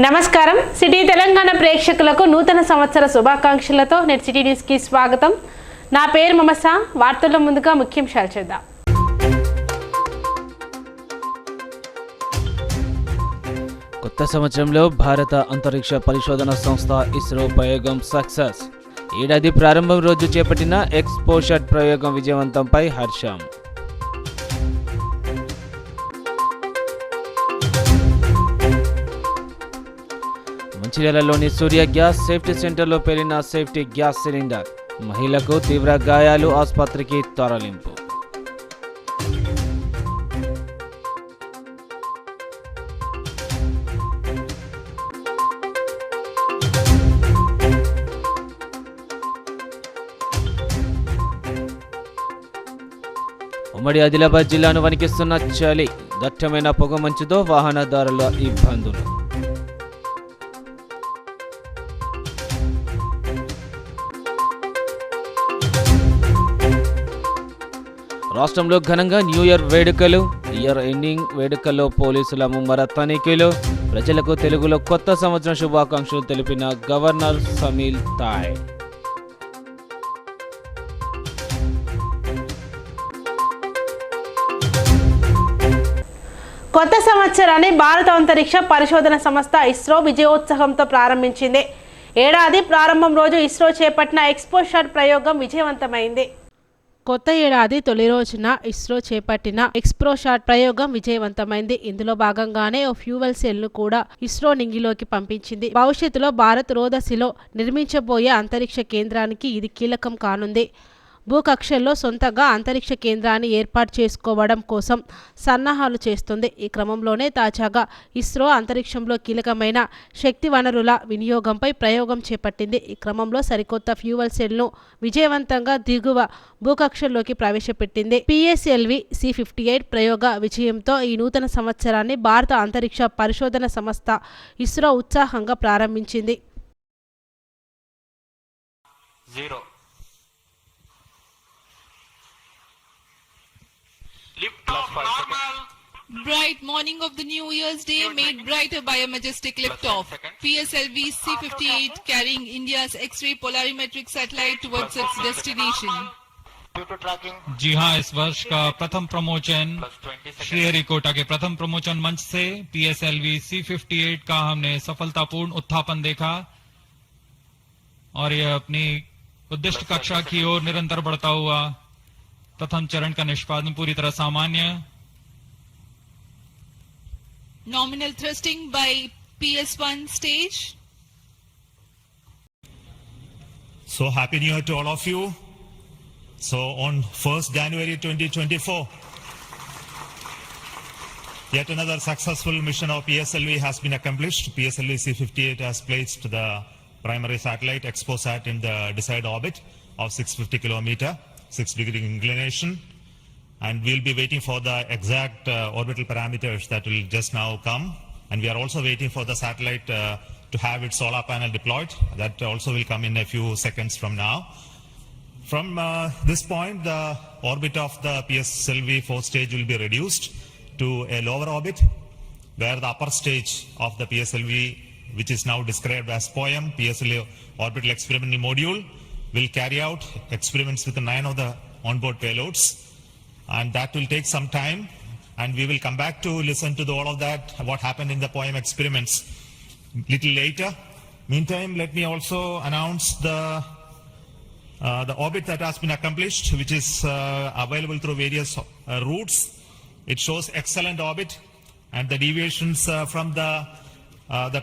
నమస్కారం సిటీ తెలంగాణ ప్రేక్షకులకు నూతన సంవత్సర శుభాకాంక్షలతో నెట్ సిటీ న్యూస్ కి స్వాగతం. నా పేరు మమసా. వార్తల్లో ముందుగా ముఖ్యాంశాలు చూద్దాం. కొత్త సంవత్సరంలో భారత అంతరిక్ష పరిశోధన సంస్థ ఇస్రో ప్రయోగం సక్సెస్. ఏడాది ప్రారంభం రోజు చేపట్టిన ఎక్స్పోషట్ ప్రయోగం విజయవంతంపై హర్షం. మంచిర్యాలలోని సూర్య గ్యాస్ సేఫ్టీ సెంటర్లో పేలిన సేఫ్టీ గ్యాస్ సిలిండర్. మహిళకు తీవ్ర గాయాలు, ఆసుపత్రికి తరలింపు. ఉమ్మడి ఆదిలాబాద్ జిల్లాను వణికిస్తున్న చలి. దట్టమైన పొగమంచుతో వాహనదారుల ఇబ్బందులు. రాష్ట్రంలో ఘనంగా న్యూ ఇయర్ వేడుకలు. ఇయర్ ఎండింగ్ వేడుకల్లో పోలీసుల ముమ్మర తనిఖీలు. ప్రజలకు తెలుగులో కొత్త సంవత్సరం శుభాకాంక్షలు తెలిపిన గవర్నర్ సమీల్ తాయ్. కొత్త సంవత్సరాన్ని భారత అంతరిక్ష పరిశోధన సంస్థ ఇస్రో విజయోత్సవంతో ప్రారంభించింది. ఏడాది ప్రారంభం రోజు ఇస్రో చేపట్టిన ఎక్స్పోషట్ ప్రయోగం విజయవంతమైంది. కొత్త ఏడాది తొలి రోజున ఇస్రో చేపట్టిన ఎక్స్పోషట్ ప్రయోగం విజయవంతమైంది. ఇందులో భాగంగానే ఓ ఫ్యూవెల్ సెల్ను కూడా ఇస్రో నింగిలోకి పంపించింది. భవిష్యత్తులో భారత్ రోదసిలో నిర్మించబోయే అంతరిక్ష కేంద్రానికి ఇది కీలకం కానుంది. భూకక్షల్లో సొంతంగా అంతరిక్ష కేంద్రాన్ని ఏర్పాటు చేసుకోవడం కోసం సన్నాహాలు చేస్తుంది. ఈ క్రమంలోనే తాజాగా ఇస్రో అంతరిక్షంలో కీలకమైన శక్తి వనరుల వినియోగంపై ప్రయోగం చేపట్టింది. ఈ క్రమంలో సరికొత్త ఫ్యూవల్ సెల్ను విజయవంతంగా దిగువ భూకక్షల్లోకి ప్రవేశపెట్టింది. పిఎస్ఎల్వి C-58 ప్రయోగ విజయంతో ఈ నూతన సంవత్సరాన్ని భారత అంతరిక్ష పరిశోధన సంస్థ ఇస్రో ఉత్సాహంగా ప్రారంభించింది. Bright morning of the New Year's Day made brighter by a majestic liftoff. PSLV C-58 carrying India's X-ray polarimetric satellite towards its destination. जी हाँ, इस वर्ष का प्रथम प्रमोचन श्रीहरिकोटा के प्रथम प्रमोचन मंच से PSLV C-58 का हमने सफलतापूर्ण उत्थापन देखा और यह अपनी उद्दिष्ट कक्षा की ओर निरंतर बढ़ता हुआ प्रथम चरण का निष्पादन पूरी तरह सामान्य. Nominal thrusting by PS1 stage. So happy new year to all of you. So on 1st January 2024, yet another successful mission of PSLV has been accomplished. PSLV C-58 has placed the primary satellite ExpoSat in the desired orbit of 650 kilometer. 6-degree inclination, and we'll be waiting for the exact orbital parameters that will just now come, and we are also waiting for the satellite to have its solar panel deployed. That also will come in a few seconds from now. From this point, the orbit of the PSLV 4th stage will be reduced to a lower orbit, where the upper stage of the PSLV, which is now described as POEM, PSLV Orbital Experimental Module, will carry out experiments with 9 of the onboard payloads, and that will take some time, and we will come back to listen to all of that, what happened in the POEM experiments little later. Meantime, let me also announce the orbit that has been accomplished, which is available through various routes. It shows excellent orbit, and the deviations from the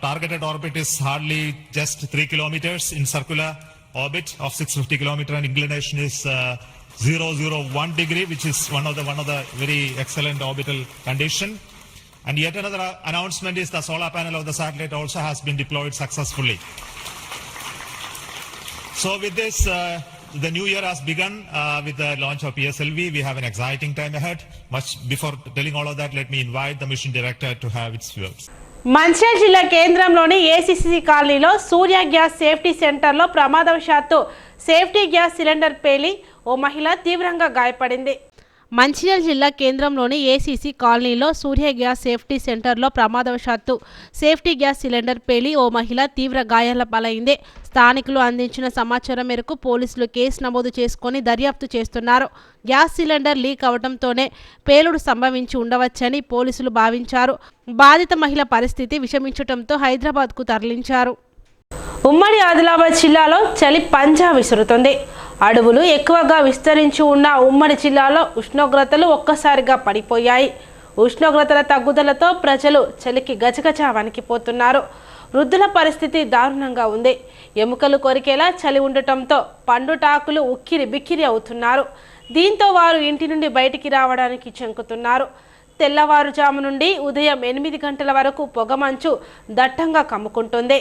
targeted orbit is hardly just 3 kilometers in circular orbit of 650 kilometer, and inclination is 001 degree, which is one of the very excellent orbital condition. And yet another announcement is the solar panel of the satellite also has been deployed successfully. So with this, the new year has begun with the launch of PSLV. We have an exciting time ahead. Much before telling all of that, let me invite the mission director to have its words. Mancherial జిల్లా కేంద్రంలోని ACC కాలనీలో సూర్య gas safety సెంటర్లో ప్రమాదవశాత్తు safety gas cylinder పేలి ఓ మహిళ తీవ్రంగా గాయపడింది. మంచిర్యాల జిల్లా కేంద్రంలోని ACC కాలనీలో సూర్య గ్యాస్ సేఫ్టీ సెంటర్లో ప్రమాదవశాత్తు సేఫ్టీ గ్యాస్ సిలిండర్ పేలి ఓ మహిళ తీవ్ర గాయాల పాలైంది. స్థానికులు అందించిన సమాచారం మేరకు పోలీసులు కేసు నమోదు చేసుకుని దర్యాప్తు చేస్తున్నారు. గ్యాస్ సిలిండర్ లీక్ అవడంతోనే పేలుడు సంభవించి ఉండవచ్చని పోలీసులు భావించారు. బాధిత మహిళ పరిస్థితి విషమించడంతో హైదరాబాద్కు తరలించారు. ఉమ్మడి ఆదిలాబాద్ జిల్లాలో చలి పంజా విసురుతుంది. అడవులు ఎక్కువగా విస్తరించి ఉన్న ఉమ్మడి జిల్లాలో ఉష్ణోగ్రతలు ఒక్కసారిగా పడిపోయాయి. ఉష్ణోగ్రతల తగ్గుదలతో ప్రజలు చలికి గజగజ వణికిపోతున్నారు. వృద్ధుల పరిస్థితి దారుణంగా ఉంది. ఎముకలు కొరికేలా చలి ఉండటంతో పండుటాకులు ఉక్కిరి బిక్కిరి అవుతున్నారు. దీంతో వారు ఇంటి నుండి బయటికి రావడానికి చెంకుతున్నారు. తెల్లవారుజాము నుండి ఉదయం 8 గంటల వరకు పొగమంచు దట్టంగా కమ్ముకుంటుంది.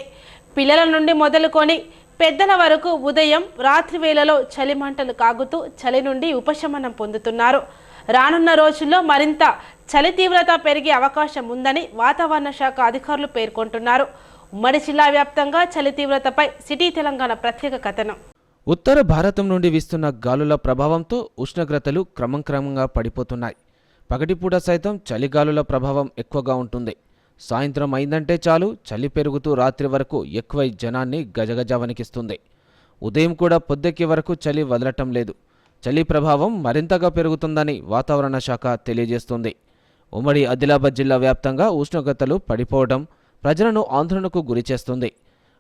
పిల్లల నుండి మొదలుకొని పెద్దల వరకు ఉదయం రాత్రి వేళలో చలిమంటలు కాగుతూ చలి నుండి ఉపశమనం పొందుతున్నారు. రానున్న రోజుల్లో మరింత చలి తీవ్రత పెరిగే అవకాశం ఉందని వాతావరణ శాఖ అధికారులు పేర్కొంటున్నారు. ఉమ్మడి జిల్లా వ్యాప్తంగా చలి తీవ్రతపై సిటీ తెలంగాణ ప్రత్యేక కథనం. ఉత్తర భారతం నుండి వీస్తున్న గాలుల ప్రభావంతో ఉష్ణోగ్రతలు క్రమంగా పడిపోతున్నాయి. పగటిపూట సైతం చలిగాలుల ప్రభావం ఎక్కువగా ఉంటుంది. సాయంత్రం అయిందంటే చాలు చలి పెరుగుతూ రాత్రి వరకు ఎక్కువై జనాన్ని గజగజ వణికిస్తుంది. ఉదయం కూడా పొద్దెక్కే వరకు చలి వదలటం లేదు. చలి ప్రభావం మరింతగా పెరుగుతుందని వాతావరణ శాఖ తెలియజేస్తుంది. ఉమ్మడి ఆదిలాబాద్ జిల్లా వ్యాప్తంగా ఉష్ణోగ్రతలు పడిపోవడం ప్రజలను ఆందోళనకు గురిచేస్తుంది.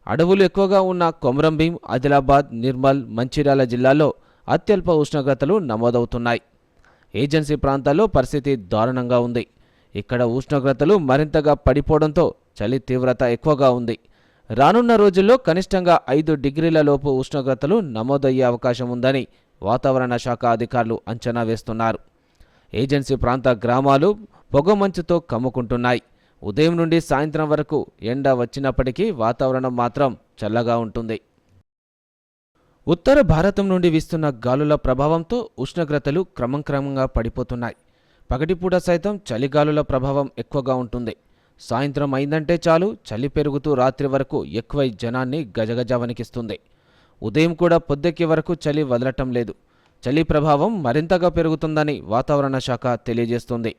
అడవులు ఎక్కువగా ఉన్న కొమరంభీం, ఆదిలాబాద్, నిర్మల్, మంచిర్యాల జిల్లాల్లో అత్యల్ప ఉష్ణోగ్రతలు నమోదవుతున్నాయి. ఏజెన్సీ ప్రాంతాల్లో పరిస్థితి దారుణంగా ఉంది. ఇక్కడ ఉష్ణోగ్రతలు మరింతగా పడిపోవడంతో చలి తీవ్రత ఎక్కువగా ఉంది. రానున్న రోజుల్లో కనిష్టంగా 5 డిగ్రీల లోపు ఉష్ణోగ్రతలు నమోదయ్యే అవకాశం ఉందని వాతావరణ శాఖ అధికారులు అంచనా వేస్తున్నారు. ఏజెన్సీ ప్రాంత గ్రామాలు పొగమంచుతో కమ్ముకుంటున్నాయి. ఉదయం నుండి సాయంత్రం వరకు ఎండ వచ్చినప్పటికీ వాతావరణం మాత్రం చల్లగా ఉంటుంది. ఉత్తర భారతం నుండి వీస్తున్న గాలుల ప్రభావంతో ఉష్ణోగ్రతలు క్రమంగా పడిపోతున్నాయి. పగటిపూట సైతం చలిగాలుల ప్రభావం ఎక్కువగా ఉంటుంది. సాయంత్రం అయిందంటే చాలు చలి పెరుగుతూ రాత్రి వరకు ఎక్కువై జనాన్ని గజగజ వణికిస్తుంది. ఉదయం కూడా పొద్దెక్కే వరకు చలి వదలటం లేదు. చలి ప్రభావం మరింతగా పెరుగుతుందని వాతావరణ శాఖ తెలియజేస్తుంది.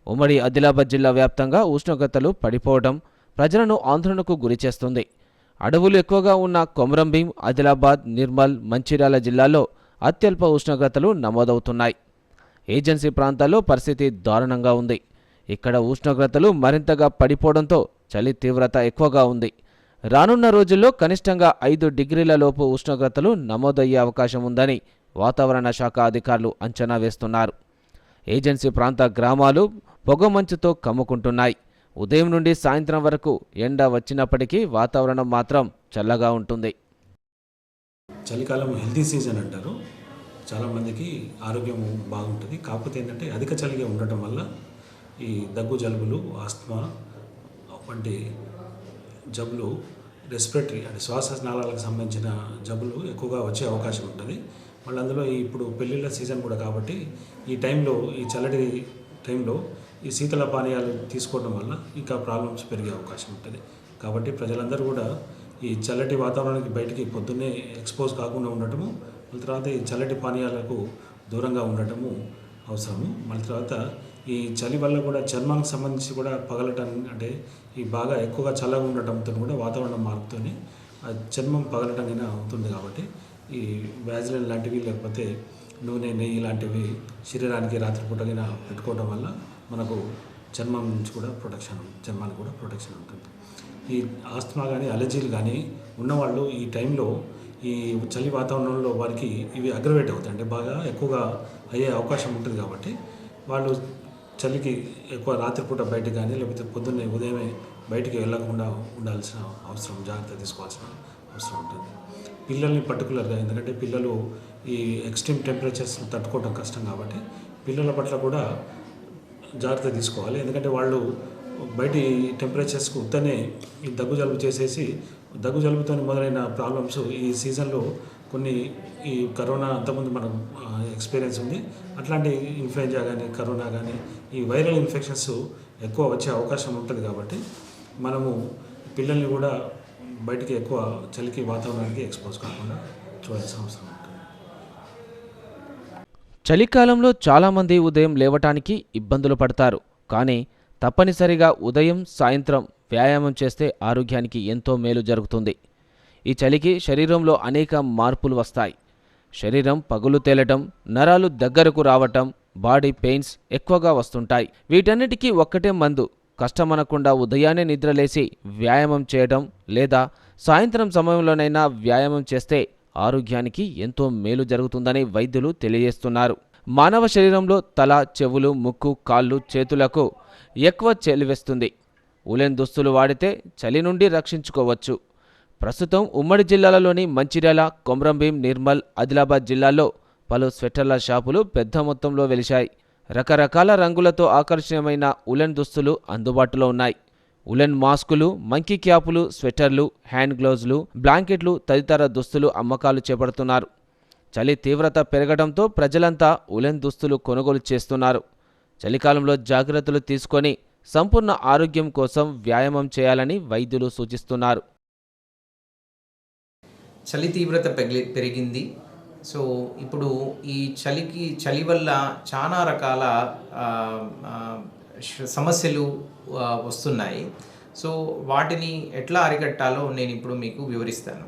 ఉమ్మడి ఆదిలాబాద్ జిల్లా వ్యాప్తంగా ఉష్ణోగ్రతలు పడిపోవడం ప్రజలను ఆందోళనకు గురిచేస్తుంది. అడవులు ఎక్కువగా ఉన్న కొమరంభీం, ఆదిలాబాద్, నిర్మల్, మంచిర్యాల జిల్లాల్లో అత్యల్ప ఉష్ణోగ్రతలు నమోదవుతున్నాయి. ఏజెన్సీ ప్రాంతాల్లో పరిస్థితి దారుణంగా ఉంది. ఇక్కడ ఉష్ణోగ్రతలు మరింతగా పడిపోవడంతో చలి తీవ్రత ఎక్కువగా ఉంది. రానున్న రోజుల్లో కనిష్టంగా 5 డిగ్రీల లోపు ఉష్ణోగ్రతలు నమోదయ్యే అవకాశం ఉందని వాతావరణ శాఖ అధికారులు అంచనా వేస్తున్నారు. ఏజెన్సీ ప్రాంత గ్రామాలు పొగమంచుతో కమ్ముకుంటున్నాయి. ఉదయం నుండి సాయంత్రం వరకు ఎండ వచ్చినప్పటికీ వాతావరణం మాత్రం చల్లగా ఉంటుంది. చలికాలం హెల్తీ సీజన్ అంటారు. చాలామందికి ఆరోగ్యం బాగుంటుంది. కాకపోతే ఏంటంటే అధిక చలిగా ఉండటం వల్ల ఈ దగ్గు, జలుబులు, ఆస్తమా వంటి జబ్బులు, రెస్పిరేటరీ అంటే శ్వాసనాళాలకు సంబంధించిన జబ్బులు ఎక్కువగా వచ్చే అవకాశం ఉంటుంది. మళ్ళీ అందులో ఇప్పుడు పెళ్ళిళ్ళ సీజన్ కూడా కాబట్టి ఈ టైంలో, ఈ చల్లటి టైంలో ఈ శీతల పానీయాలు తీసుకోవడం వల్ల ఇంకా ప్రాబ్లమ్స్ పెరిగే అవకాశం ఉంటుంది. కాబట్టి ప్రజలందరూ కూడా ఈ చల్లటి వాతావరణానికి బయటికి పొద్దున్నే ఎక్స్పోజ్ కాకుండా ఉండటము, మళ్ళీ తర్వాత ఈ చల్లటి పానీయాలకు దూరంగా ఉండటము అవసరము. మళ్ళీ తర్వాత ఈ చలి వల్ల కూడా చర్మానికి సంబంధించి కూడా పగలటం, అంటే ఈ బాగా ఎక్కువగా చల్లగా ఉండటంతో కూడా వాతావరణం మార్పుతోనే ఆ చర్మం పగలటం అయినా అవుతుంది. కాబట్టి ఈ వ్యాజిలిన్ లాంటివి లేకపోతే నూనె, నెయ్యి లాంటివి శరీరానికి రాత్రిపూటగా పెట్టుకోవడం వల్ల మనకు చర్మం నుంచి కూడా చర్మానికి కూడా ప్రొటెక్షన్ ఉంటుంది. ఈ ఆస్తమా కానీ అలర్జీలు కానీ ఉన్నవాళ్ళు ఈ టైంలో ఈ చలి వాతావరణంలో వారికి ఇవి అగ్రవేట్ అవుతాయి, అంటే బాగా ఎక్కువగా అయ్యే అవకాశం ఉంటుంది. కాబట్టి వాళ్ళు చలికి ఎక్కువ రాత్రిపూట బయటకు కానీ లేకపోతే పొద్దున్నే ఉదయమే బయటికి వెళ్ళకుండా ఉండాల్సిన అవసరం, జాగ్రత్త తీసుకోవాల్సిన అవసరం ఉంటుంది. పిల్లల్ని పర్టికులర్గా, ఎందుకంటే పిల్లలు ఈ ఎక్స్ట్రీమ్ టెంపరేచర్స్ తట్టుకోవడం కష్టం కాబట్టి పిల్లల పట్ల కూడా జాగ్రత్త తీసుకోవాలి. ఎందుకంటే వాళ్ళు బయటి టెంపరేచర్స్కు ఉత్తనే ఈ దగ్గు జలుబు చేసేసి దగ్గు జలుబుతో మొదలైన ప్రాబ్లమ్స్ ఈ సీజన్లో కొన్ని, ఈ కరోనా అంతకుముందు మనం ఎక్స్పీరియన్స్ ఉంది, అట్లాంటి ఇన్ఫ్లుయెంజా కానీ కరోనా కానీ ఈ వైరల్ ఇన్ఫెక్షన్స్ ఎక్కువ వచ్చే అవకాశం ఉంటుంది. కాబట్టి మనము పిల్లల్ని కూడా బయటికి ఎక్కువ చలికి వాతావరణానికి ఎక్స్పోజ్ కాకుండా చూడాల్సిన అవసరం ఉంటుంది. చలికాలంలో చాలామంది ఉదయం లేవటానికి ఇబ్బందులు పడతారు. కానీ తప్పనిసరిగా ఉదయం సాయంత్రం వ్యాయామం చేస్తే ఆరోగ్యానికి ఎంతో మేలు జరుగుతుంది. ఈ చలికి శరీరంలో అనేక మార్పులు వస్తాయి. శరీరం పగులు తేలటం, నరాలు దగ్గరకు రావటం, బాడీ పెయిన్స్ ఎక్కువగా వస్తుంటాయి. వీటన్నిటికీ ఒక్కటే మందు. కష్టమనకుండా ఉదయాన్నే నిద్రలేసి వ్యాయామం చేయడం లేదా సాయంత్రం సమయంలోనైనా వ్యాయామం చేస్తే ఆరోగ్యానికి ఎంతో మేలు జరుగుతుందని వైద్యులు తెలియజేస్తున్నారు. మానవ శరీరంలో తల, చెవులు, ముక్కు, కాళ్ళు, చేతులకు ఎక్కువ చలివేస్తుంది. ఉలెన్ దుస్తులు వాడితే చలి నుండి రక్షించుకోవచ్చు. ప్రస్తుతం ఉమ్మడి జిల్లాలలోని మంచిర్యాల, కొమ్రంభీం, నిర్మల్, ఆదిలాబాద్ జిల్లాల్లో పలు స్వెటర్ల షాపులు పెద్ద మొత్తంలో వెలిశాయి. రకరకాల రంగులతో ఆకర్షణీయమైన ఉలెన్ దుస్తులు అందుబాటులో ఉన్నాయి. ఉలెన్ మాస్కులు, మంకీ క్యాపులు, స్వెటర్లు, హ్యాండ్ గ్లౌజులు, బ్లాంకెట్లు తదితర దుస్తులు అమ్మకాలు చేపడుతున్నారు. చలి తీవ్రత పెరగడంతో ప్రజలంతా ఉలెన్ దుస్తులు కొనుగోలు చేస్తున్నారు. చలికాలంలో జాగ్రత్తలు తీసుకొని సంపూర్ణ ఆరోగ్యం కోసం వ్యాయామం చేయాలని వైద్యులు సూచిస్తున్నారు. చలి తీవ్రత పెరిగింది. సో ఇప్పుడు ఈ చలి వల్ల చాలా రకాల సమస్యలు వస్తున్నాయి. సో వాటిని ఎట్లా అరికట్టాలో నేను ఇప్పుడు మీకు వివరిస్తాను.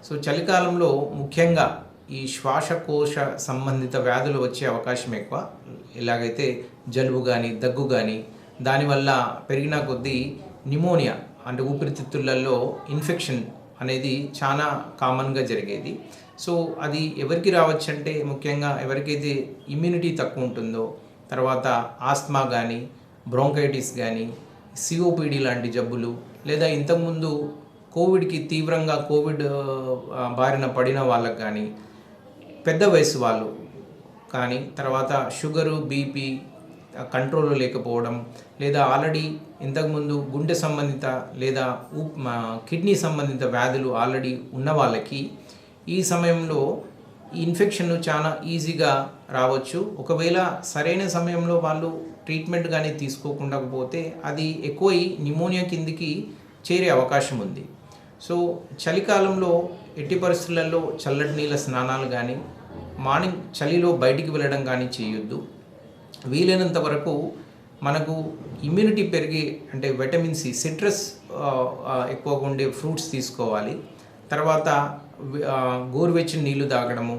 సో చలికాలంలో ముఖ్యంగా ఈ శ్వాసకోశ సంబంధిత వ్యాధులు వచ్చే అవకాశం ఎక్కువ. ఎలాగైతే జలుబు కానీ, దగ్గు కానీ, దానివల్ల పెరిగిన కొద్దీ నిమోనియా అంటే ఊపిరితిత్తులలో ఇన్ఫెక్షన్ అనేది చాలా కామన్గా జరిగేది. సో అది ఎవరికి రావచ్చు అంటే ముఖ్యంగా ఎవరికైతే ఇమ్యూనిటీ తక్కువ ఉంటుందో, తర్వాత ఆస్మా కానీ, బ్రోంకైటిస్ కానీ, సిఓపిడి లాంటి జబ్బులు, లేదా ఇంతకుముందు కోవిడ్కి తీవ్రంగా కోవిడ్ బారిన పడిన వాళ్ళకు కానీ, పెద్ద వయసు వాళ్ళు కానీ, తర్వాత షుగరు, బీపీ కంట్రోల్లో లేకపోవడం, లేదా ఆల్రెడీ ఇంతకుముందు గుండె సంబంధిత లేదా కిడ్నీ సంబంధిత వ్యాధులు ఆల్రెడీ ఉన్న వాళ్ళకి ఈ సమయంలో ఈ ఇన్ఫెక్షన్ చాలా ఈజీగా రావచ్చు. ఒకవేళ సరైన సమయంలో వాళ్ళు ట్రీట్మెంట్ కానీ తీసుకోకుండా పోతే అది ఎక్కువై నిమోనియా కిందికి చేరే అవకాశం ఉంది. సో చలికాలంలో ఎట్టి పరిస్థితులలో చల్లటి నీళ్ళ స్నానాలు కానీ, మార్నింగ్ చలిలో బయటికి వెళ్ళడం కానీ చేయొద్దు. వీలైనంత వరకు మనకు ఇమ్యూనిటీ పెరిగి అంటే విటమిన్ సి, సిట్రస్ ఎక్కువగా ఉండే ఫ్రూట్స్ తీసుకోవాలి. తర్వాత గోరువెచ్చని నీళ్లు తాగడము,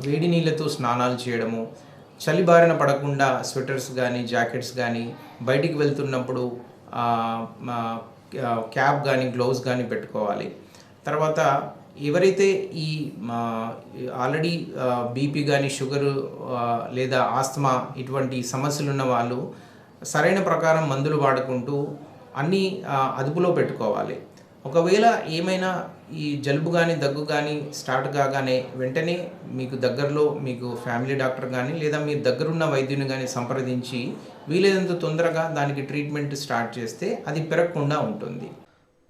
వేడి నీళ్ళతో స్నానాలు చేయడము, చలి బారిన పడకుండా స్వెటర్స్ కానీ, జాకెట్స్ కానీ, బయటికి వెళ్తున్నప్పుడు క్యాప్ కానీ, గ్లౌస్ కానీ పెట్టుకోవాలి. తర్వాత ఎవరైతే ఈ ఆల్రెడీ బీపీ కానీ, షుగరు లేదా ఆస్తమా ఇటువంటి సమస్యలు ఉన్న వాళ్ళు సరైన ప్రకారం మందులు వాడుకుంటూ అన్నీ అదుపులో పెట్టుకోవాలి. ఒకవేళ ఏమైనా ఈ జలుబు కానీ, దగ్గు కానీ స్టార్ట్ కాగానే వెంటనే మీకు దగ్గరలో మీకు ఫ్యామిలీ డాక్టర్ కానీ లేదా మీ దగ్గరున్న వైద్యుని కానీ సంప్రదించి వీలైనంత తొందరగా దానికి ట్రీట్మెంట్ స్టార్ట్ చేస్తే అది పెరగకుండా ఉంటుంది.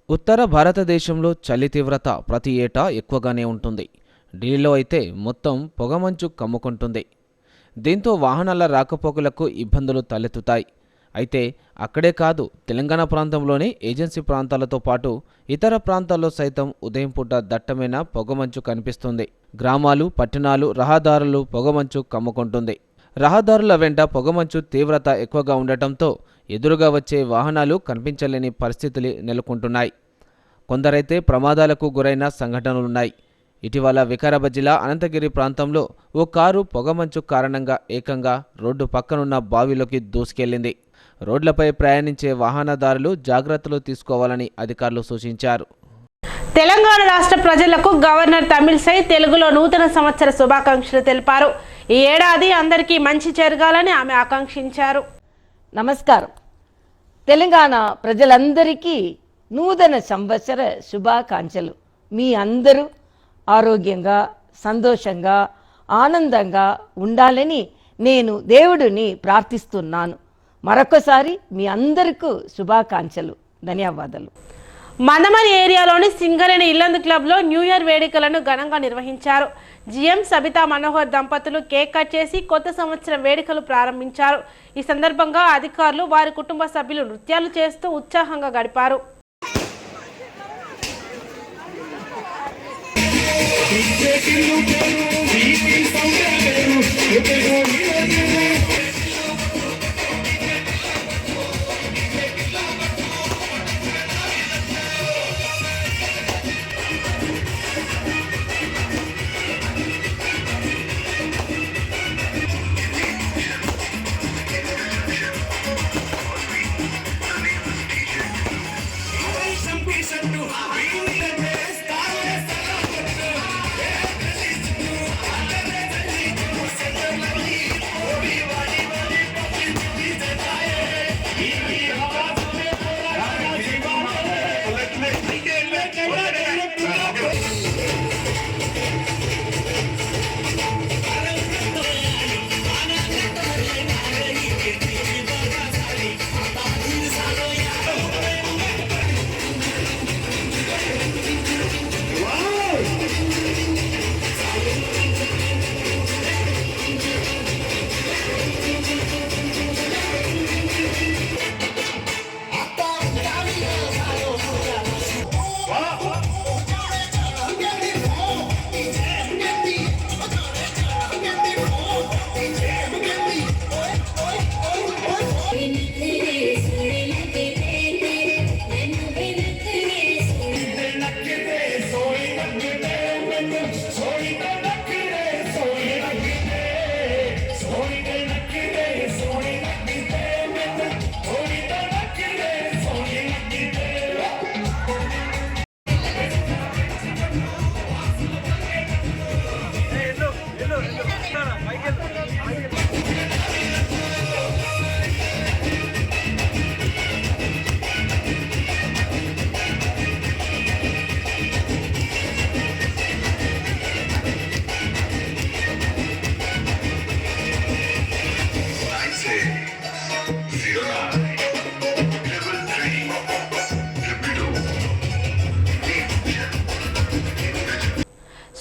ఉత్తర భారతదేశంలో చలి తీవ్రత ప్రతి ఏటా ఎక్కువగానే ఉంటుంది. ఢిల్లీలో అయితే మొత్తం పొగమంచు కమ్ముకుంటుంది. దీంతో వాహనాల రాకపోకలకు ఇబ్బందులు తలెత్తుతాయి. అయితే అక్కడే కాదు, తెలంగాణ ప్రాంతంలోని ఏజెన్సీ ప్రాంతాలతో పాటు ఇతర ప్రాంతాల్లో సైతం ఉదయం పూట దట్టమైన పొగమంచు కనిపిస్తుంది. గ్రామాలు, పట్టణాలు, రహదారులు పొగమంచు కమ్ముకుంటుంది. రహదారుల వెంట పొగమంచు తీవ్రత ఎక్కువగా ఉండటంతో ఎదురుగా వచ్చే వాహనాలు కనిపించలేని పరిస్థితులు నెలకొంటున్నాయి. కొందరైతే ప్రమాదాలకు గురైన సంఘటనలున్నాయి. ఇటీవల వికారాబాద్ జిల్లా అనంతగిరి ప్రాంతంలో ఓ కారు పొగమంచు కారణంగా ఏకంగా రోడ్డు పక్కనున్న బావిలోకి దూసుకెళ్లింది. రోడ్లపై ప్రయాణించే వాహనదారులు జాగ్రత్తలు తీసుకోవాలని అధికారులు సూచించారు. తెలంగాణ రాష్ట్ర ప్రజలకు గవర్నర్ తమిళిసై తెలుగులో నూతన సంవత్సర శుభాకాంక్షలు తెలిపారు. ఈ ఏడాది అందరికీ మంచి జరగాలని ఆమె ఆకాంక్షించారు. నమస్కారం. తెలంగాణ ప్రజలందరికీ నూతన సంవత్సర శుభాకాంక్షలు. మీ అందరూ ఆరోగ్యంగా, సంతోషంగా, ఆనందంగా ఉండాలని నేను దేవుడిని ప్రార్థిస్తున్నాను. మరొకసారి మీ అందరికీ శుభాకాంక్షలు. ధన్యవాదాలు. మందమరి ఏరియాలోని సింగరేణి ఇల్లందు క్లబ్లో న్యూ ఇయర్ వేడుకలను ఘనంగా నిర్వహించారు. జిఎం సబితా మనోహర్ దంపతులు కేక్ కట్ చేసి కొత్త సంవత్సరం వేడుకలు ప్రారంభించారు. ఈ సందర్భంగా అధికారులు వారి కుటుంబ సభ్యులు నృత్యాలు చేస్తూ ఉత్సాహంగా గడిపారు. Take it,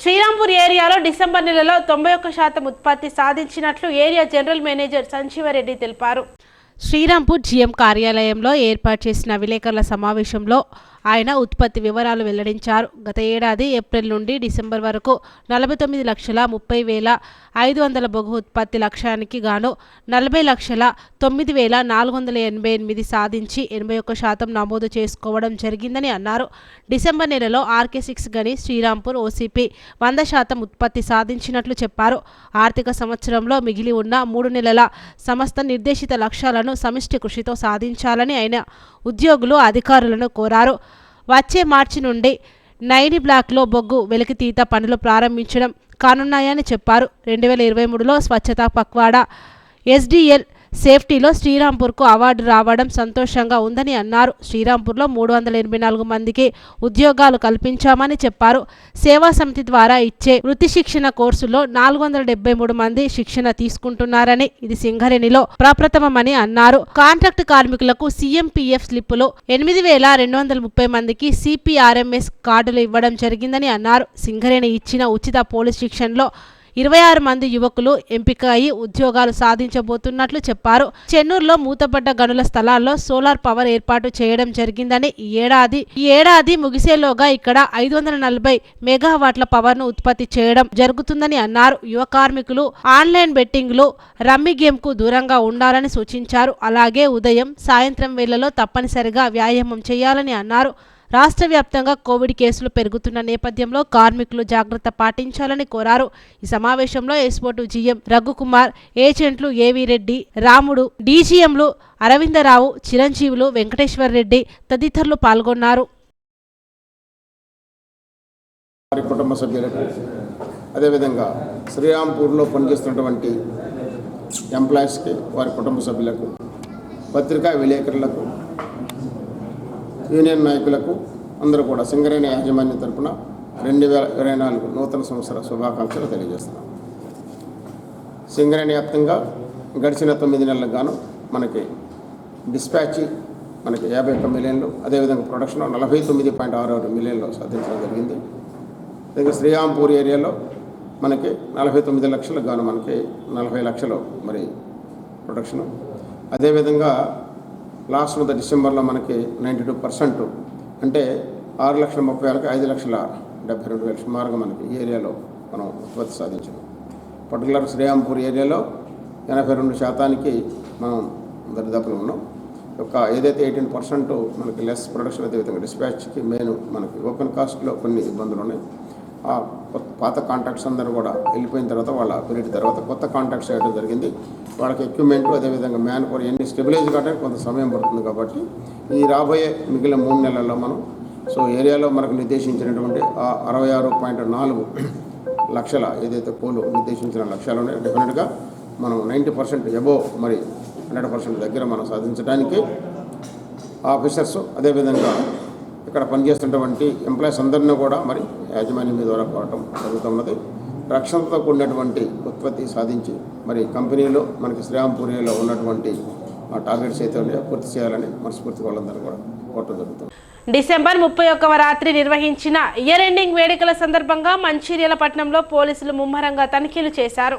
శ్రీరాంపూర్ ఏరియాలో డిసెంబర్ నెలలో 91% ఉత్పత్తి సాధించినట్లు ఏరియా జనరల్ మేనేజర్ సంజీవరెడ్డి తెలిపారు. శ్రీరాంపూర్ జీఎం కార్యాలయంలో ఏర్పాటు చేసిన విలేకరుల సమావేశంలో ఆయన ఉత్పత్తి వివరాలు వెల్లడించారు. గత ఏడాది ఏప్రిల్ నుండి డిసెంబర్ వరకు 49,30,500 బొగ్గు ఉత్పత్తి లక్ష్యానికి గాను 40,09,488 సాధించి 81% నమోదు చేసుకోవడం జరిగిందని అన్నారు. డిసెంబర్ నెలలో RK6 గని శ్రీరాంపూర్ OCP 100% ఉత్పత్తి సాధించినట్లు చెప్పారు. ఆర్థిక సంవత్సరంలో మిగిలి ఉన్న 3 నెలల సంస్థ నిర్దేశిత లక్ష్యాలను సమిష్టి కృషితో సాధించాలని ఆయన ఉద్యోగులు అధికారులను కోరారు. వచ్చే మార్చి నుండి నైని బ్లాక్లో బొగ్గు వెలికితీత పనులు ప్రారంభించడం కానున్నాయని చెప్పారు. 2023లో స్వచ్ఛతా పక్వాడా SDL సేఫ్టీలో శ్రీరాంపూర్కు అవార్డు రావడం సంతోషంగా ఉందని అన్నారు. శ్రీరాంపూర్లో 384 మందికి ఉద్యోగాలు కల్పించామని చెప్పారు. సేవా సమితి ద్వారా ఇచ్చే వృత్తి శిక్షణ కోర్సులో 473 మంది శిక్షణ తీసుకుంటున్నారని, ఇది సింగరేణిలో ప్రప్రథమమని అన్నారు. కాంట్రాక్ట్ కార్మికులకు CMPF స్లిప్పులో 8,230 మందికి CPRMS కార్డులు ఇవ్వడం జరిగిందని అన్నారు. సింగరేణి ఇచ్చిన ఉచిత పోలీస్ శిక్షణలో 26 మంది యువకులు ఎంపిక అయి ఉద్యోగాలు సాధించబోతున్నట్లు చెప్పారు. చెన్నూరులో మూతపడ్డ గనుల స్థలాల్లో సోలార్ పవర్ ఏర్పాటు చేయడం జరిగిందని, ఈ ఏడాది ముగిసేలోగా ఇక్కడ 540 మెగావాట్ల పవర్ను ఉత్పత్తి చేయడం జరుగుతుందని అన్నారు. యువ కార్మికులు ఆన్లైన్ బెట్టింగ్లు, రమ్మీ గేమ్కు దూరంగా ఉండాలని సూచించారు. అలాగే ఉదయం, సాయంత్రం వేళల్లో తప్పనిసరిగా వ్యాయామం చేయాలని అన్నారు. రాష్ట్ర వ్యాప్తంగా కోవిడ్ కేసులు పెరుగుతున్న నేపథ్యంలో కార్మికులు జాగ్రత్త పాటించాలని కోరారు. ఈ సమావేశంలో ఎస్పోటు GM రఘుకుమార్, ఏజెంట్లు AV రెడ్డి, రాముడు, DGMలు అరవిందరావు, చిరంజీవులు, వెంకటేశ్వర్ రెడ్డి తదితరులు పాల్గొన్నారు. వారి కుటుంబ సభ్యులకు, అదేవిధంగా శ్రీరాంపూర్లో పనిచేస్తున్నటువంటి ఎంప్లాయీస్కి, వారి కుటుంబ సభ్యులకు, పత్రికా విలేకరులకు, యూనియన్ నాయకులకు అందరూ కూడా సింగరేణి యాజమాన్యం తరఫున 2024 నూతన సంవత్సర శుభాకాంక్షలు తెలియజేస్తున్నాం. సింగరేణి వ్యాప్తంగా గడిచిన 9 నెలలకు గాను మనకి డిస్పాచ్ మనకి 51 మిలియన్లు, అదేవిధంగా ప్రొడక్షన్ 49.66 మిలియన్లు సాధించడం జరిగింది. ఇంకా శ్రీరాంపూర్ ఏరియాలో మనకి 49 లక్షలకు గాను మనకి 40 లక్షలు మరి ప్రొడక్షను. అదేవిధంగా లాస్ట్ మంత్ డిసెంబర్లో మనకి 92% అంటే 6,30,000కి 5,72,000 సుమారుగా మనకి ఈ ఏరియాలో మనం ఉత్పత్తి సాధించాం. పర్టికులర్ శ్రీరాంపూర్ ఏరియాలో 82% మనం దరిదాపులు ఉన్నాం. ఏదైతే 18% మనకి లెస్ ప్రొడక్షన్, అదేవిధంగా డిస్పాచ్కి మెయిన్ మనకి ఓపెన్ కాస్ట్లో కొన్ని ఇబ్బందులు ఉన్నాయి. ఆ పాత కాంట్రాక్ట్స్ అందరూ కూడా వెళ్ళిపోయిన తర్వాత వాళ్ళ పీరియడ్ తర్వాత కొత్త కాంట్రాక్ట్స్ వేయడం జరిగింది. వాళ్ళకి ఎక్విప్మెంట్, అదేవిధంగా మ్యాన్ పవర్ ఇవన్నీ స్టెబిలైజ్ కావడానికి కొంత సమయం పడుతుంది. కాబట్టి ఈ రాబోయే మిగిలిన 3 నెలల్లో మనం ఏరియాలో మనకు నిర్దేశించినటువంటి 66.4 లక్షల ఏదైతే కోలు నిర్దేశించిన లక్ష్యాలు ఉన్నాయో డెఫినెట్గా మనం 90% అబోవ్ మరి 100% దగ్గర మనం సాధించడానికి ఆఫీసర్స్, అదేవిధంగా ఇక్కడ పనిచేస్తున్నటువంటి ఎంప్లాయీస్ అందరినీ కూడా మరి యాజమాన్యం మీద ద్వారా కోవటం జరుగుతున్నది. రక్షణతో కూడినటువంటి ఉత్పత్తి సాధించి మరి కంపెనీలో మనకి శ్రీరాంపూరిలో ఉన్నటువంటి ఆ టార్గెట్స్ అయితే ఉన్నాయో పూర్తి చేయాలని మనస్ఫూర్తి వాళ్ళందరూ కూడా కోరటం జరుగుతుంది. డిసెంబర్ 31వ రాత్రి నిర్వహించిన ఇయర్ ఎండింగ్ వేడుకల సందర్భంగా మంచిర్యాల పట్టణంలో పోలీసులు ముమ్మరంగా తనిఖీలు చేశారు.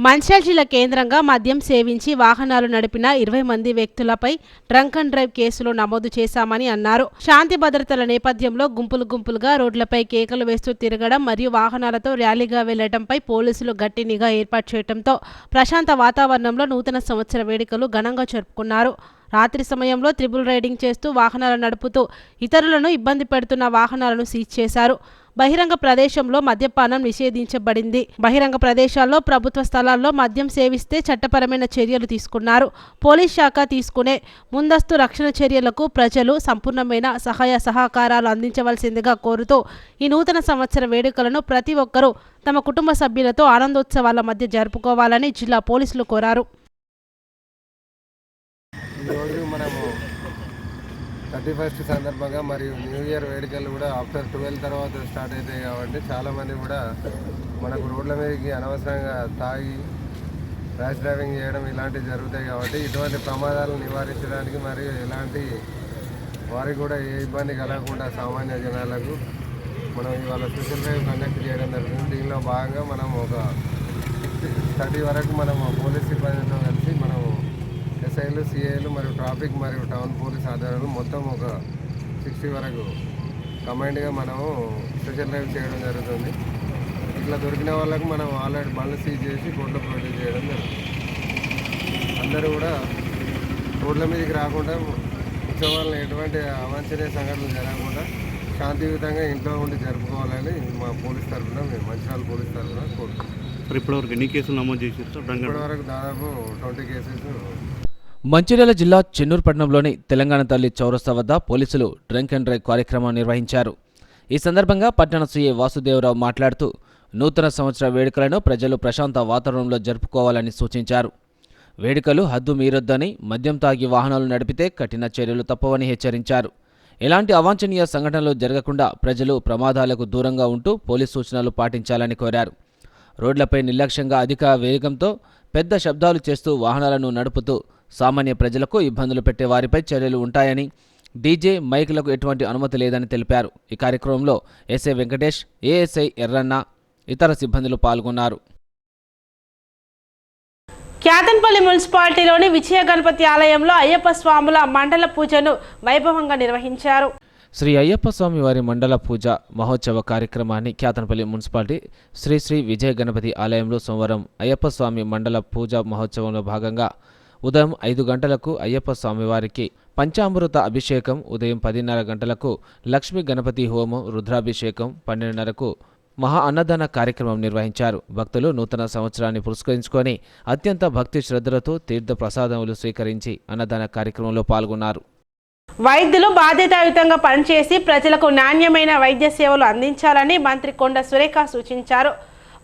మంచిర్యాల జిల్లా కేంద్రంగా మద్యం సేవించి వాహనాలు నడిపిన 20 మంది వ్యక్తులపై డ్రంక్ అండ్ డ్రైవ్ కేసులు నమోదు చేశామని అన్నారు. శాంతి భద్రతల నేపథ్యంలో గుంపులుగా రోడ్లపై కేకలు వేస్తూ తిరగడం మరియు వాహనాలతో ర్యాలీగా వెళ్లడంపై పోలీసులు గట్టి నిఘా ఏర్పాటు చేయడంతో ప్రశాంత వాతావరణంలో నూతన సంవత్సర వేడుకలు ఘనంగా జరుపుకున్నారు. రాత్రి సమయంలో త్రిబుల్ రైడింగ్ చేస్తూ వాహనాలు నడుపుతూ ఇతరులను ఇబ్బంది పెడుతున్న వాహనాలను సీజ్ చేశారు. బహిరంగ ప్రదేశంలో మద్యపానం నిషేధించబడింది. బహిరంగ ప్రదేశాల్లో, ప్రభుత్వ స్థలాల్లో మద్యం సేవిస్తే చట్టపరమైన చర్యలు తీసుకున్నారు. పోలీస్ శాఖ తీసుకునే ముందస్తు రక్షణ చర్యలకు ప్రజలు సంపూర్ణమైన సహాయ సహకారాలు అందించవలసిందిగా కోరుతూ ఈ నూతన సంవత్సర వేడుకలను ప్రతి ఒక్కరూ తమ కుటుంబ సభ్యులతో ఆనందోత్సవాల మధ్య జరుపుకోవాలని జిల్లా పోలీసులు కోరారు. ఈరోజు మనము 31st సందర్భంగా మరియు న్యూ ఇయర్ వేడుకలు కూడా ఆఫ్టర్ 12 తర్వాత స్టార్ట్ అవుతాయి. కాబట్టి చాలామంది కూడా మనకు రోడ్ల మీదకి అనవసరంగా తాగి ర్యాష్ డ్రైవింగ్ చేయడం ఇలాంటివి జరుగుతాయి. కాబట్టి ఇటువంటి ప్రమాదాలను నివారించడానికి మరియు ఇలాంటి వారికి కూడా ఏ ఇబ్బంది కలగకుండా సామాన్య జనాలకు మనం ఇవాళ స్పెషల్ డ్రైవ్ కండక్ట్ చేయడం జరుగుతుంది. దీనిలో భాగంగా మనం ఒక 30 వరకు మనం పోలీస్ సిబ్బందితో కలిసి మనం ఎస్ఐలు, సిఐలు మరియు ట్రాఫిక్ మరియు టౌన్ పోలీస్ ఆధారాలు మొత్తం ఒక 60 వరకు కంబైన్డ్గా మనము స్పెషల్ డ్రైవ్ చేయడం జరుగుతుంది. ఇట్లా దొరికిన వాళ్ళకు మనం ఆల్రెడీ బండ్లు సీజ్ చేసి కోర్టులో ప్రొడ్యూస్ చేయడం జరుగుతుంది. అందరూ కూడా రోడ్ల మీదకి రాకుండా ఉత్సవాలను ఎటువంటి అవాంఛనీయ సంఘటనలు జరగకుండా శాంతియుతంగా ఇంట్లో ఉండి జరుపుకోవాలని మా పోలీస్ తరఫున, మంచిర్యాల పోలీస్ తరఫున కోరుతున్నాం. ఇప్పటివరకు ఎన్ని కేసులు నమోదు చేశారు? ఇప్పటివరకు దాదాపు 20 కేసెస్. మంచిర్యాల జిల్లా చెన్నూరు పట్టణంలోని తెలంగాణ తల్లి చౌరస్తా వద్ద పోలీసులు డ్రంక్ అండ్ డ్రైవ్ కార్యక్రమం నిర్వహించారు. ఈ సందర్భంగా పట్టణ సీఐ వాసుదేవరావు మాట్లాడుతూ నూతన సంవత్సర వేడుకలను ప్రజలు ప్రశాంత వాతావరణంలో జరుపుకోవాలని సూచించారు. వేడుకలు హద్దు మీరొద్దని, మద్యం తాగి వాహనాలు నడిపితే కఠిన చర్యలు తప్పవని హెచ్చరించారు. ఎలాంటి అవాంఛనీయ సంఘటనలు జరగకుండా ప్రజలు ప్రమాదాలకు దూరంగా ఉంటూ పోలీసు సూచనలు పాటించాలని కోరారు. రోడ్లపై నిర్లక్ష్యంగా అధిక వేగంతో పెద్ద శబ్దాలు చేస్తూ వాహనాలను నడుపుతూ సామాన్య ప్రజలకు ఇబ్బందులు పెట్టే వారిపై చర్యలు ఉంటాయని, డీజే మైకులకు ఎటువంటి అనుమతి లేదని తెలిపారు. ఈ కార్యక్రమంలో ఎస్ఐ వెంకటేష్, ఏఎస్ఐ ఎర్రన్న, ఇతర సిబ్బందులు పాల్గొన్నారు. క్యాతన్పల్లి మున్సిపాలిటీలోని విజయ గణపతి ఆలయంలో అయ్యప్ప స్వాముల మండల పూజను వైభవంగా నిర్వహించారు. శ్రీ అయ్యప్ప స్వామి వారి మండల పూజ మహోత్సవ కార్యక్రమాన్ని క్యాతన్పల్లి మున్సిపాలిటీ శ్రీ విజయ గణపతి ఆలయంలో సోమవారం అయ్యప్ప స్వామి మండల పూజ మహోత్సవంలో భాగంగా ఉదయం 5 గంటలకు అయ్యప్ప స్వామివారికి పంచామృత అభిషేకం, ఉదయం 10:30 గంటలకు లక్ష్మీ గణపతి హోమం, రుద్రాభిషేకం, 12:30కు మహా అన్నదాన కార్యక్రమం నిర్వహించారు. భక్తులు నూతన సంవత్సరాన్ని పురస్కరించుకొని అత్యంత భక్తి శ్రద్ధలతో తీర్థ ప్రసాదములు స్వీకరించి అన్నదాన కార్యక్రమంలో పాల్గొన్నారు. వైద్యులు బాధ్యతాయుతంగా పనిచేసి ప్రజలకు నాణ్యమైన వైద్య సేవలు అందించాలని మంత్రి కొండ సురేఖ సూచించారు.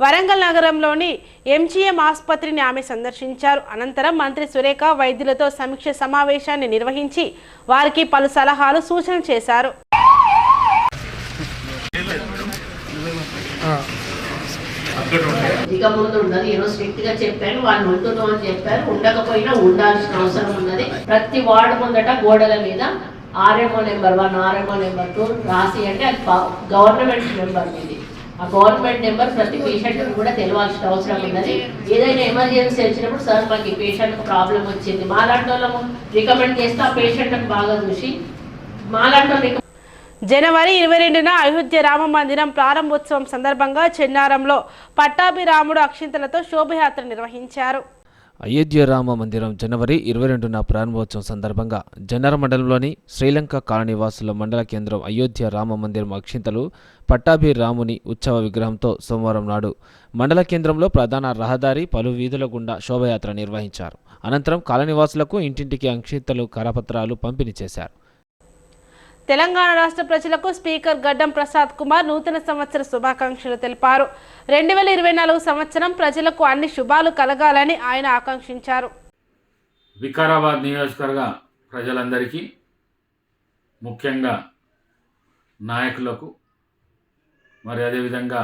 వరంగల్ నగరంలోని ఎంజీఎం ఆసుపత్రిని ఆమె సందర్శించారు. అనంతరం మంత్రి సురేఖ వైద్యులతో సమీక్ష సమావేశాన్ని నిర్వహించి వారికి పలు సలహాలు, సూచనలు చేశారు. ఇక ముందు ఉన్నది ఈరోజు స్ట్రిక్ట్ గా చెప్పాను, వాళ్ళు ఉంటున్నాం అని చెప్పారు. ఉండకపోయినా ఉండాల్సిన అవసరం ఉన్నది. ప్రతి వార్డు ముందట గోడల మీద ఆర్ఎంఓ నెంబర్ 1, ఆర్ఎంఓ నెంబర్ 2 రాసి, అంటే అది గవర్నమెంట్ నెంబర్ ఇది. ఆ గవర్నమెంట్ నెంబర్ ప్రతి పేషెంట్ కూడా తెలియాల్సిన అవసరం ఉన్నది. ఏదైనా ఎమర్జెన్సీ వచ్చినప్పుడు సార్ మాకు ఈ పేషెంట్ ప్రాబ్లం వచ్చింది, మాలాంటి వాళ్ళము రికమెండ్ చేస్తే ఆ పేషెంట్ బాగా చూసి మాలాంటి జనవరి 22న అయోధ్య రామ మందిరం ప్రారంభోత్సవం సందర్భంగా చెన్నారంలో పట్టాభిరాముడు అక్షింతలతో శోభయాత్ర నిర్వహించారు. అయోధ్య రామ మందిరం జనవరి 22న ప్రారంభోత్సవం సందర్భంగా జన్నర మండలంలోని శ్రీలంక కాలనీవాసుల మండల కేంద్రం అయోధ్య రామ మందిరం అక్షింతలు పట్టాభిరాముని ఉత్సవ విగ్రహంతో సోమవారం నాడు మండల కేంద్రంలో ప్రధాన రహదారి పలు వీధుల గుండా శోభయాత్ర నిర్వహించారు. అనంతరం కాలనీవాసులకు ఇంటింటికి అక్షింతలు కరపత్రాలు పంపిణీ చేశారు. తెలంగాణ రాష్ట్ర ప్రజలకు స్పీకర్ గడ్డం ప్రసాద్ కుమార్ నూతన సంవత్సర శుభాకాంక్షలు తెలిపారు. 2024 సంవత్సరం ప్రజలకు అన్ని శుభాలు కలగాలని ఆయన ఆకాంక్షించారు. వికారాబాద్ నియోజకవర్గ ప్రజలందరికీ, ముఖ్యంగా నాయకులకు, మరి అదేవిధంగా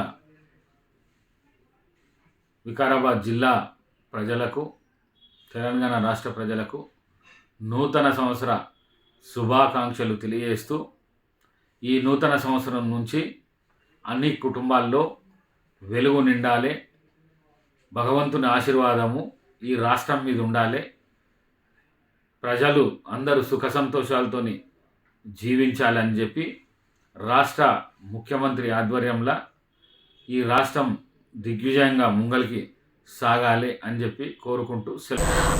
వికారాబాద్ జిల్లా ప్రజలకు, తెలంగాణ రాష్ట్ర ప్రజలకు నూతన సంవత్సర శుభాకాంక్షలు తెలియజేస్తూ, ఈ నూతన సంవత్సరం నుంచి అన్ని కుటుంబాల్లో వెలుగు నిండాలి, భగవంతుని ఆశీర్వాదము ఈ రాష్ట్రం మీద ఉండాలి, ప్రజలు అందరూ సుఖ సంతోషాలతోని జీవించాలని చెప్పి రాష్ట్ర ముఖ్యమంత్రి ఆధ్వర్యంలో ఈ రాష్ట్రం దిగ్విజయంగా ముంగలికి సాగాలి అని చెప్పి కోరుకుంటూ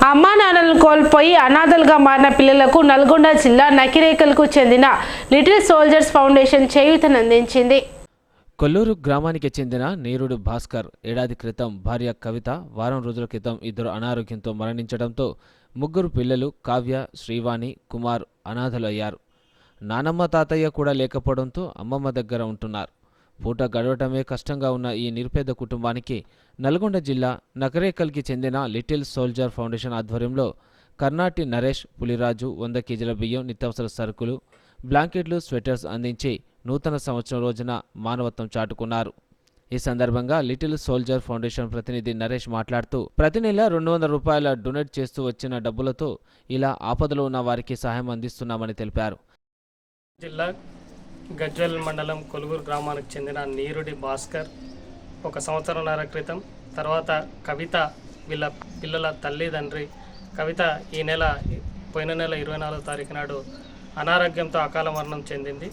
అమ్మా నాన్నలను కోల్పోయి అనాథలుగా మారిన పిల్లలకు నల్గొండ జిల్లా నకిరేకల్కు చెందిన లిటిల్ సోల్జర్స్ ఫౌండేషన్ చేయూతనందించింది. కొల్లూరు గ్రామానికి చెందిన నీరుడు భాస్కర్ ఏడాది క్రితం భార్య కవిత, వారం రోజుల క్రితం ఇద్దరు అనారోగ్యంతో మరణించడంతో ముగ్గురు పిల్లలు కావ్య, శ్రీవాణి, కుమార్ అనాథలు అయ్యారు. నానమ్మ తాతయ్య కూడా లేకపోవడంతో అమ్మమ్మ దగ్గర ఉంటున్నారు. పూట గడవటమే కష్టంగా ఉన్న ఈ నిరుపేద కుటుంబానికి నల్గొండ జిల్లా నకరేకల్కి చెందిన లిటిల్ సోల్జర్ ఫౌండేషన్ ఆధ్వర్యంలో కర్నాటి నరేష్, పులిరాజు 100 కేజీల బియ్యం, నిత్యావసర సరుకులు, బ్లాంకెట్లు, స్వెటర్స్ అందించి నూతన సంవత్సరం రోజున మానవత్వం చాటుకున్నారు. ఈ సందర్భంగా లిటిల్ సోల్జర్ ఫౌండేషన్ ప్రతినిధి నరేష్ మాట్లాడుతూ, ప్రతి నెల 200 రూపాయల డొనేట్ చేస్తూ వచ్చిన డబ్బులతో ఇలా ఆపదలో ఉన్న వారికి సహాయం అందిస్తున్నామని తెలిపారు. జిల్లా గజ్వెల్ మండలం కొలుగురు గ్రామానికి చెందిన నీరుడి భాస్కర్ 1 సంవత్సరంన్నర క్రితం, తర్వాత కవిత వీళ్ళ పిల్లల తల్లిదండ్రి కవిత పోయిన నెల 24వ తారీఖు నాడు అనారోగ్యంతో అకాల మరణం చెందింది.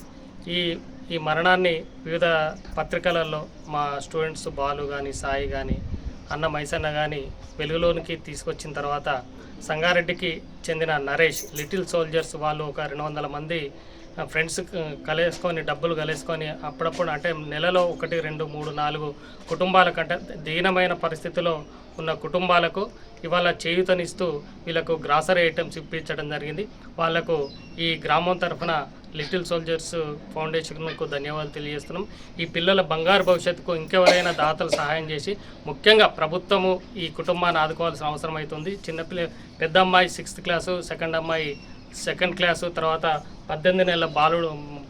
ఈ మరణాన్ని వివిధ పత్రికలలో మా స్టూడెంట్స్ బాలు కానీ, సాయి కానీ, అన్న మైసన్న కానీ వెలుగులోనికి తీసుకొచ్చిన తర్వాత సంగారెడ్డికి చెందిన నరేష్ లిటిల్ సోల్జర్స్ వాళ్ళు ఒక 200 మంది ఫ్రెండ్స్ కలేసుకొని డబ్బులు కలేసుకొని అప్పుడప్పుడు అంటే నెలలో 1, 2, 3, 4 కుటుంబాలకంటే దీనమైన పరిస్థితిలో ఉన్న కుటుంబాలకు ఇవాళ చేయూతనిస్తూ వీళ్ళకు గ్రాసరీ ఐటమ్స్ ఇప్పించడం జరిగింది. వాళ్లకు ఈ గ్రామం తరఫున లిటిల్ సోల్జర్స్ ఫౌండేషన్కు ధన్యవాదాలు తెలియజేస్తున్నాం. ఈ పిల్లల బంగారు భవిష్యత్తుకు ఇంకెవరైనా దాతలు సహాయం చేసి ముఖ్యంగా ప్రభుత్వము ఈ కుటుంబాన్ని ఆదుకోవాల్సిన అవసరం అవుతుంది. పెద్ద అమ్మాయి 6th క్లాసు, సెకండ్ అమ్మాయి 2nd క్లాసు, తర్వాత 18 నెలల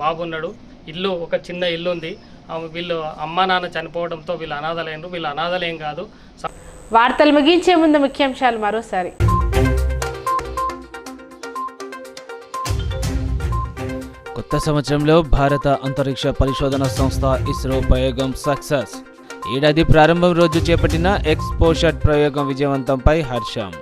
బాబు ఉన్నాడు. ఒక చిన్న ఇల్లు ఉంది. వీళ్ళు అమ్మా నాన్న చనిపోవడంతో వీళ్ళు అనాథలైనరు. వీళ్ళు అనాథలేం కాదు. వార్తలు ముగించే ముందు ముఖ్యాంశాలు మరోసారి. కొత్త సంవత్సరంలో భారత అంతరిక్ష పరిశోధన సంస్థ ఇస్రో ప్రయోగం సక్సెస్. ఏడాది ప్రారంభం రోజు చేపట్టిన ఎక్స్పోషర్ ప్రయోగం విజయవంతంపై హర్షం.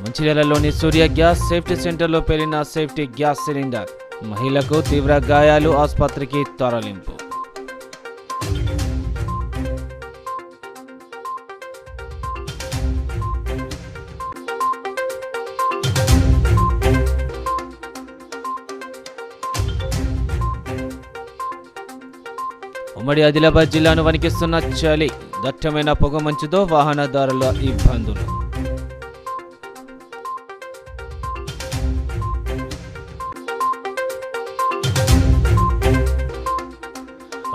మంచిర్యాలలోని సూర్య గ్యాస్ సేఫ్టీ సెంటర్లో పేలిన సేఫ్టీ గ్యాస్ సిలిండర్, మహిళకు తీవ్ర గాయాలు, ఆసుపత్రికి తరలింపు. ఉమ్మడి ఆదిలాబాద్ జిల్లాను వణికిస్తున్న చలి, దట్టమైన పొగమంచుతో వాహనదారుల ఇబ్బందులు.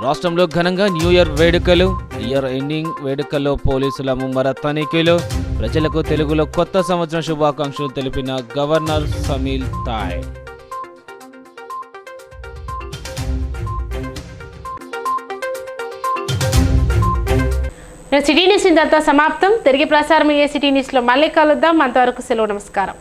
రాష్ట్రంలో ఘనంగా న్యూ ఇయర్ వేడుకలు, ఇయర్ ఎండింగ్ వేడుకల్లో పోలీసుల ముమ్మర తనిఖీలు, ప్రజలకు తెలుగులో కొత్త సంవత్సరం శుభాకాంక్షలు తెలిపిన గవర్నర్ సమీల్ తాయ్. సిటీ న్యూస్ ఇంతతో సమాప్తం. తిరిగి ప్రసారం అయ్యే సిటీ న్యూస్లో మళ్ళీ కలుద్దాం. అంతవరకు సెలవు, నమస్కారం.